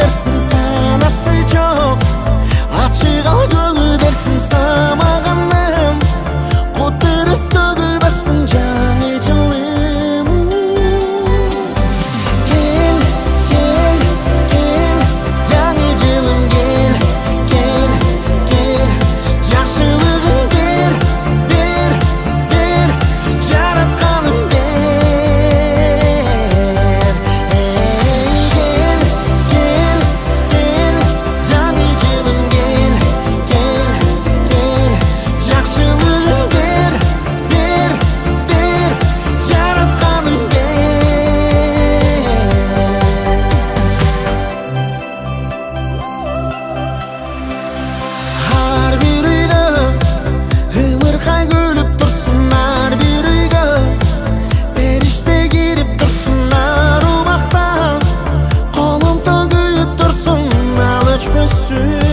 берсин, санасы жок, ачык ал көңүл берсин самаганым, кутырыс төгүлбөсүн жаңы жылым. Кел, кел, кел, жаңы жылым, кел, кел, кел, жакшылыгын бер, бер, бер, жаратканым бер. Кел, кел, кел, жаңы жылым, кел, кел, кел, жакшылыгын бер, бер, бер, жаратканым бер. Ар бир үйдө ымыркай күлүп турсун, ар бир үйгө бериште кирип турсун, ар убактан колун төгүп турсун, ал өчпөсүн.